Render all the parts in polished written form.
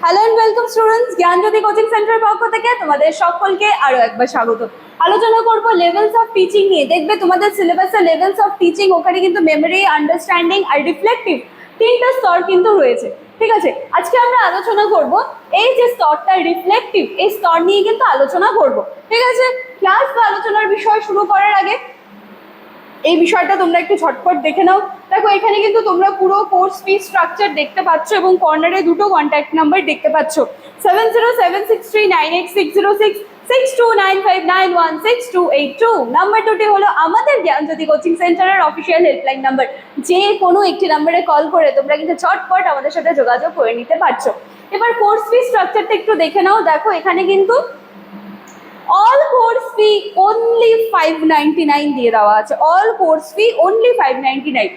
Hello and welcome students, Gyanjyoti coaching সেন্টারের পক্ষ থেকে তোমাদের সকলকে আরো একবার স্বাগত। আলোচনা করব লেভেলস অফ টিচিং নিয়ে। দেখবে তোমাদের সিলেবাসে লেভেলস অফ টিচিং, ওখানে কিন্তু মেমোরি, আন্ডারস্ট্যান্ডিং আর রিফ্লেক্টিভ তিনটা স্তর কিন্তু রয়েছে। ঠিক আছে, আজকে আমরা আলোচনা করব এই যে স্তরটা রিফ্লেক্টিভ, এই স্তর নিয়ে কিন্তু আলোচনা করব। ঠিক আছে, ক্লাস বা আলোচনার বিষয় শুরু করার আগে এই বিষয়টা তোমরা একটু ঝটপট দেখে নাও। দেখো এখানে কিন্তু তোমরা পুরো কোর্স ফি স্ট্রাকচার দেখতে পাচ্ছ এবং কর্নারে দুটো কন্ট্যাক্ট নাম্বার দেখতে পাচ্ছ, 7076398606, 6295916282। নাম্বার দুটি হলো আমাদের জ্ঞানজ্যোতি কোচিং সেন্টারের অফিসিয়াল হেল্পলাইন নাম্বার। যে কোনো একটি নাম্বারে কল করে তোমরা কিন্তু ঝটপট আমাদের সাথে যোগাযোগ করে নিতে পারছো। এবার কোর্স ফি স্ট্রাকচারটা একটু দেখে নাও। দেখো এখানে কিন্তু all course fee only 599 দিয়ে দেওয়া আছে। all course fee only 599।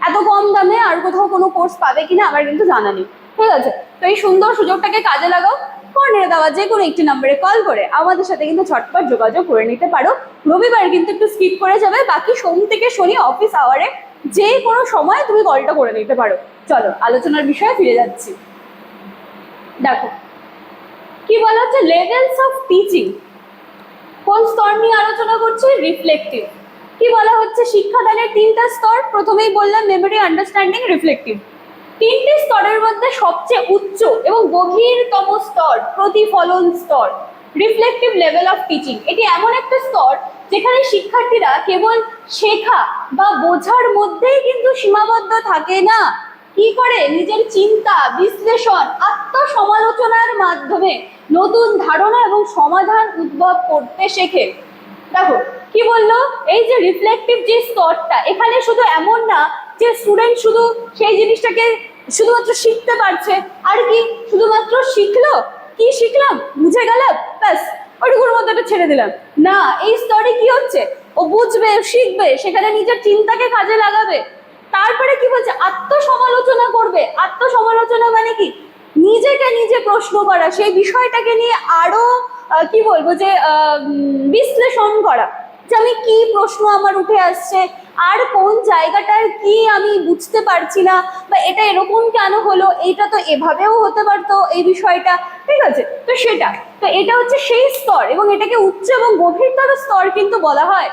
এত কম দামে আর কোথাও কোনো কোর্স পাবে কিনা আমার কিন্তু জানা নেই। ঠিক আছে, তো এই সুন্দর সুযোগটাকে কাজে লাগাও। কর্নারে দেওয়া যে কোনো একটি নাম্বারে কল করে আমাদের সাথে কিন্তু ঝটপট যোগাযোগ করে নিতে পারো। রবিবার কিন্তু একটু স্কিপ করে যাবে, বাকি সোম থেকে শনি অফিস আওয়ারে যে কোনো সময় তুমি কলটা করে নিতে পারো। চলো আলোচনার বিষয়ে ফিরে যাচ্ছি। দেখো কি বলা হচ্ছে, লেভেলস অফ টিচিং। কোন স্তর নিয়ে আলোচনা করছি? রিফ্লেক্টিভ। কি বলা হচ্ছে, শিক্ষাদানের তিনটা স্তর। প্রথমেই বললাম মেমোরি, আন্ডারস্ট্যান্ডিং, রিফ্লেক্টিভ। তিনটি স্তরের মধ্যে সবচেয়ে উচ্চ এবং গভীরতম স্তর প্রতিফলন স্তর, রিফ্লেক্টিভ লেভেল অফ টিচিং। এটি এমন একটা স্তর যেখানে শিক্ষার্থীরা কেবল শেখা বা বোঝার মধ্যেই কিন্তু সীমাবদ্ধ থাকে না, কি করে নিজের চিন্তা, বিশ্লেষণ, আত্মসমালোচনার মাধ্যমে নতুন ধারণা এবং সমাধান উদ্ভব করতে শেখে। দেখো কি বললো, এই যে রিফ্লেক্টিভ যে স্তরটা, এখানে শুধু এমন না যে স্টুডেন্ট শুধু সেই জিনিসটাকে শুধুমাত্র শিখতে পারছে, আর কি শুধুমাত্র শিখলো, কি শিখলাম বুঝে গেলাম ব্যাস ওইটুকুর মধ্যে একটা ছেড়ে দিলাম না। এই স্তরে কি হচ্ছে, ও বুঝবে, শিখবে, সেখানে নিজের চিন্তাকে কাজে লাগাবে। তারপরে কি বলছে, আত্মসমালোচনা করবে। আত্মসমালোচনা মানে কি, নিজেকে নিজে প্রশ্ন করা, সেই বিষয়টাকে নিয়ে আরো কি বলবো যে বিশ্লেষণ করা, যে আমি কি প্রশ্ন আমার উঠে আসছে, আর কোন জায়গাটার কি আমি বুঝতে পারছি না, বা এটা এরকম কেন হলো, এইটা তো এভাবেও হতে পারতো এই বিষয়টা। ঠিক আছে, তো সেটা তো এটা হচ্ছে সেই স্তর, এবং এটাকে উচ্চ এবং গভীরতর স্তর কিন্তু বলা হয়।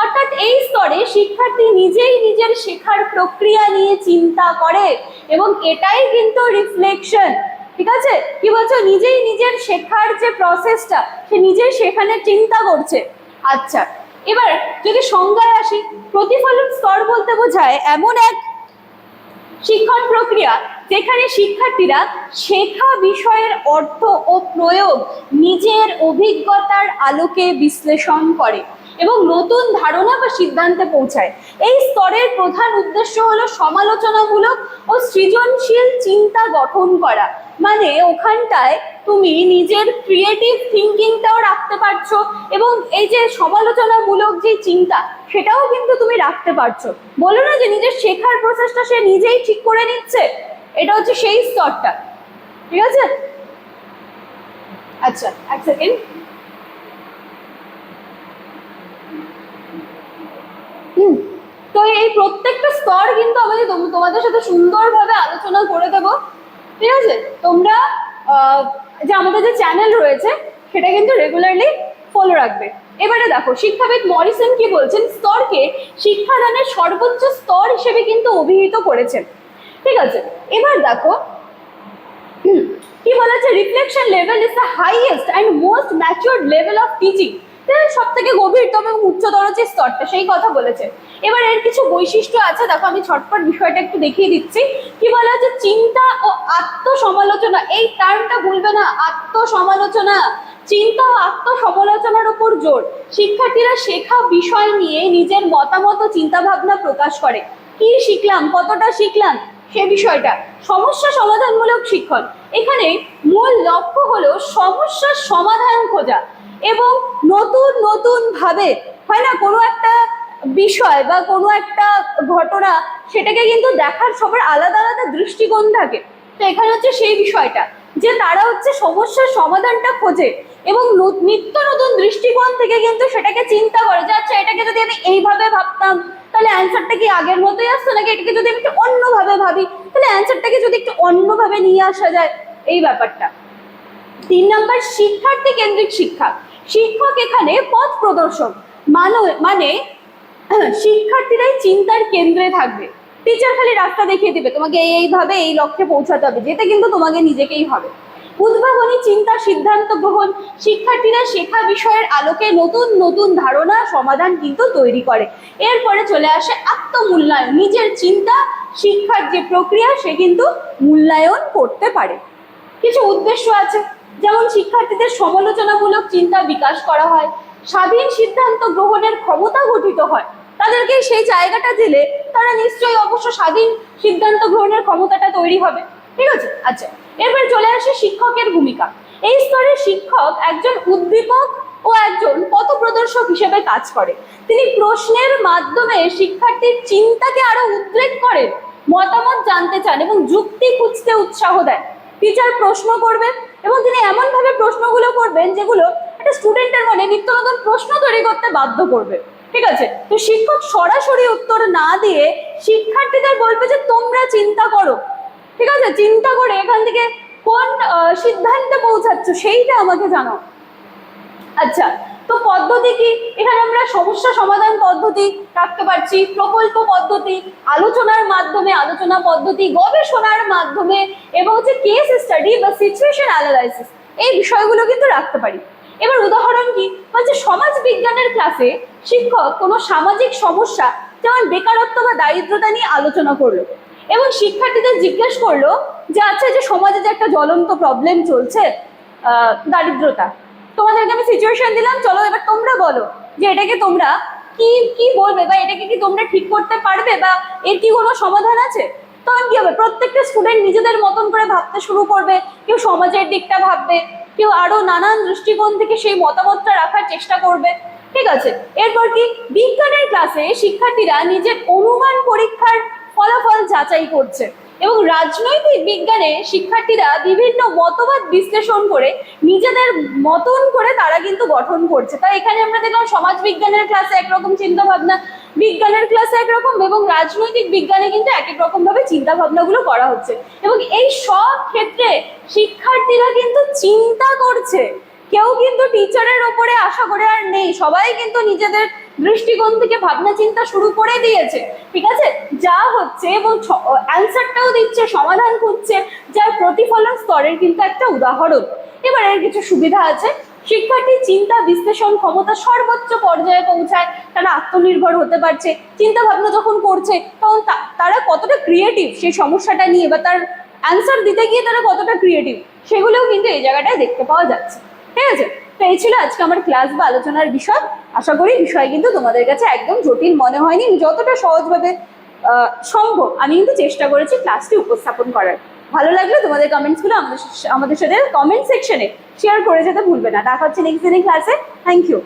অর্থাৎ এই স্তরে শিক্ষার্থী নিজেই নিজের শেখার প্রক্রিয়া নিয়ে চিন্তা করে, এবং এটাই কিন্তু রিফ্লেকশন। ঠিক আছে, কি বলছো, নিজেই নিজের শেখার যে প্রসেসটা, সে নিজেই সেখানে চিন্তা করছে। আচ্ছা, এবার যদি সংজ্ঞায় আসি, প্রতিফলন স্তর বলতে বোঝায় এমন এক শিক্ষণ প্রক্রিয়া যেখানে শিক্ষার্থীরা শেখা বিষয়ের অর্থ ও প্রয়োগ নিজের অভিজ্ঞতার আলোকে বিশ্লেষণ করে এবং নতুন ধারণা বা সিদ্ধান্তে পৌঁছায়। এই স্তরের প্রধান উদ্দেশ্য হলো সমালোচনামূলক ও সৃজনশীল চিন্তা গঠন করা। মানে ওখানটায় তুমি নিজের ক্রিয়েটিভ থিঙ্কিংটাও রাখতে পারছো, এবং এই যে সমালোচনামূলক যে চিন্তা, সেটাও কিন্তু তুমি রাখতে পারছো। বলো না যে নিজের শেখার প্রসেসটা সে নিজেই ঠিক করে নিচ্ছে, এটা হচ্ছে সেই স্তরটা। ঠিক আছে, আচ্ছা এক সেকেন্ড। তো এই প্রত্যেকটা স্তর কিন্তু আমি তোমাদের সাথে সুন্দরভাবে আলোচনা করে দেব। ঠিক আছে, তোমরা যে আমাদের যে চ্যানেল রয়েছে সেটা কিন্তু রেগুলারলি ফলো রাখবে। এবারে দেখো শিক্ষাবিদ মরিসন কি বলছেন, স্তরকে শিক্ষাদানের সর্বোচ্চ স্তর হিসেবে কিন্তু অভিহিত করেছেন। ঠিক আছে, এবার দেখো কি বলেছে, reflection level is the highest and most matured level of teaching. সব থেকে গভীরতম এবং উচ্চতর যে স্তরটা, সেই কথা বলেছে। এবার এর কিছু বৈশিষ্ট্য আছে, দেখো আমি ছটপট বিষয়টা একটু দেখিয়ে দিচ্ছি। কি বলা হচ্ছে, চিন্তা ও আত্মসমালোচনা, এই টার্মটা ভুলবে না, আত্মসমালোচনা। চিন্তা ও আত্মসমালোচনার উপর জোর। শিক্ষার্থীরা শেখা বিষয় নিয়ে নিজের মতামত ও চিন্তা ভাবনা প্রকাশ করে। কি শিখলাম, কতটা শিখলাম, সে বিষয়টা। সমস্যা সমাধানমূলক শিক্ষণ, এখানে মূল লক্ষ্য হলো সমস্যার সমাধান খোঁজা, এবং নতুন নতুন ভাবে হয় না কোনো একটা বিষয় বা কোনো একটা ঘটনা, সেটাকে কিন্তু দেখার সবার আলাদা আলাদা দৃষ্টিকোণ থাকে। তো এখানে হচ্ছে সেই বিষয়টা যে তারা হচ্ছে সমস্যার সমাধানটা খোঁজে এবং নিত্য নতুন দৃষ্টিকোণ থেকে কিন্তু সেটাকে চিন্তা করে যে আচ্ছা এটাকে যদি আমি এইভাবে ভাবতাম তাহলে অ্যান্সারটা কি আগের মতোই আসতো, নাকি এটাকে যদি আমি একটু অন্যভাবে ভাবি তাহলে অ্যান্সারটাকে যদি একটু অন্যভাবে নিয়ে আসা যায়। এই ব্যাপারটা। 3 নম্বর শিক্ষার্থী কেন্দ্রিক শিক্ষা। শিক্ষক এখানে পথ প্রদর্শক, মানে শিক্ষার্থীরাই চিন্তার কেন্দ্রে থাকবে। টিচার খালি রাস্তা দেখিয়ে দিবে, তোমাকে এইভাবে এই লক্ষ্যে পৌঁছাতে হবে, যেটা কিন্তু তোমাকে নিজেকেই হবে। উদ্ভাবনী চিন্তা, সিদ্ধান্ত গ্রহণ, শিক্ষার্থীরা শেখা বিষয়ের আলোকে নতুন নতুন ধারণা সমাধান কিন্তু তৈরি করে। এরপরে চলে আসে আত্মমূল্যায়ন, নিজের চিন্তা শিক্ষার যে প্রক্রিয়া সে কিন্তু মূল্যায়ন করতে পারে। কিছু উদ্দেশ্য আছে, যেমন শিক্ষার্থীদের সমালোচনামূলক চিন্তা বিকাশ করা হয়, স্বাধীন সিদ্ধান্ত গ্রহণের ক্ষমতা গঠিত হয়। তাদেরকে সেই জায়গাটা দিলে তারা নিশ্চয়ই অবশ্য স্বাধীন সিদ্ধান্ত গ্রহণের ক্ষমতাটা তৈরি হবে। ঠিক আছে, আচ্ছা এরপর চলে আসে শিক্ষকের ভূমিকা। এই স্তরে শিক্ষক একজন উদ্দীপক ও একজন পথপ্রদর্শক হিসেবে কাজ করে। তিনি প্রশ্নের মাধ্যমে শিক্ষার্থীর চিন্তাকে আরো উদ্রেক করেন, মতামত জানতে চান এবং যুক্তি খুঁজতে উৎসাহ দেন। টিচার প্রশ্ন করবেন এবং তিনি এমন ভাবে প্রশ্নগুলো করবেন যেগুলো একটা স্টুডেন্টের মনে নিত্য নতুন প্রশ্ন তৈরি করতে বাধ্য করবে। ঠিক আছে, তো শিক্ষক সরাসরি উত্তর না দিয়ে শিক্ষার্থীদের বলবে যে তোমরা চিন্তা করো, ঠিক আছে, চিন্তা করে এখান থেকে কোন সিদ্ধান্তে পৌঁছাচ্ছ সেইটা আমাকে জানাও। আচ্ছা, তো পদ্ধতি কি? এখানে আমরা সমস্যা সমাধান পদ্ধতি রাখতে পারছি, প্রকল্প পদ্ধতি, আলোচনার মাধ্যমে আলোচনা পদ্ধতি, গবেষণার মাধ্যমে এবং হচ্ছে কেস স্টাডি বা সিচুয়েশন অ্যানালাইসিস, এই বিষয়গুলো কিন্তু রাখতে পারি। এবার উদাহরণ কি বলছে, সমাজ বিজ্ঞানের ক্লাসে শিক্ষক কোনো সামাজিক সমস্যা যেমন বেকারত্ব বা দারিদ্রতা নিয়ে আলোচনা করলো এবং শিক্ষার্থীদের জিজ্ঞেস করলো যে আচ্ছা, যে সমাজে যে একটা জ্বলন্ত প্রবলেম চলছে দারিদ্রতা, তোমাদেরকে আমি সিচুয়েশন দিলাম, চলো এবার তোমরা বলো যে এটাকে তোমরা কি কি বলবে বা এটাকে কি তোমরা ঠিক করতে পারবে বা এর কি কোনো সমাধান আছে। তখন কি হবে, প্রত্যেকটা স্টুডেন্ট নিজেদের মতন করে ভাবতে শুরু করবে, কেউ সমাজের দিকটা ভাববে, কেউ আরো নানান দৃষ্টিকোণ থেকে সেই মতামতটা রাখার চেষ্টা করবে। ঠিক আছে, এরপর কি বিজ্ঞানের ক্লাসে শিক্ষার্থীরা নিজের অনুমান পরীক্ষার ফলাফল যাচাই করছে এবং রাজনৈতিক বিজ্ঞানে শিক্ষার্থীরা বিভিন্ন মতবাদ বিশ্লেষণ করে নিজেদের মতন করে তারা কিন্তু গঠন করছে। তাই এখানে আমরা দেখলাম সমাজ বিজ্ঞানের ক্লাসে একরকম চিন্তা ভাবনা, বিজ্ঞানের ক্লাসে একরকম এবং রাজনৈতিক বিজ্ঞানে কিন্তু এক এক রকম ভাবে চিন্তা ভাবনাগুলো করা হচ্ছে এবং এই সব ক্ষেত্রে শিক্ষার্থীরা কিন্তু চিন্তা করছে। কেউ কিন্তু টিচারের ওপরে আশা করে আর নেই, সবাই কিন্তু নিজেদের দৃষ্টিকোণ থেকে ভাবনা চিন্তা শুরু করে দিয়েছে। ঠিক আছে, যা হচ্ছে এবং অ্যান্সারটাও দিচ্ছে, সমাধান খুঁজছে, যার প্রতিফলন স্তরের কিন্তু একটা উদাহরণ। এবার এর কিছু সুবিধা আছে, শিক্ষার্থী চিন্তা বিশ্লেষণ ক্ষমতা সর্বোচ্চ পর্যায়ে পৌঁছায়, তারা আত্মনির্ভর হতে পারছে, চিন্তা ভাবনা যখন করছে তখন তারা কতটা ক্রিয়েটিভ সেই সমস্যাটা নিয়ে বা তার অ্যান্সার দিতে গিয়ে তারা কতটা ক্রিয়েটিভ সেগুলোও কিন্তু এই জায়গাটায় দেখতে পাওয়া যাচ্ছে। ঠিক আছে, তো এই ছিল আজকে আমার ক্লাস বা আলোচনার বিষয়। আশা করি বিষয় কিন্তু তোমাদের কাছে একদম জটিল মনে হয়নি, যতটা সহজভাবে সম্ভব আমি কিন্তু চেষ্টা করেছি ক্লাসটি উপস্থাপন করার। ভালো লাগলে তোমাদের কমেন্টসগুলো আমাদের সাথে কমেন্ট সেকশনে শেয়ার করে যেতে ভুলবে না। দেখা হচ্ছে নেক্সট দিনের ক্লাসে। Thank you.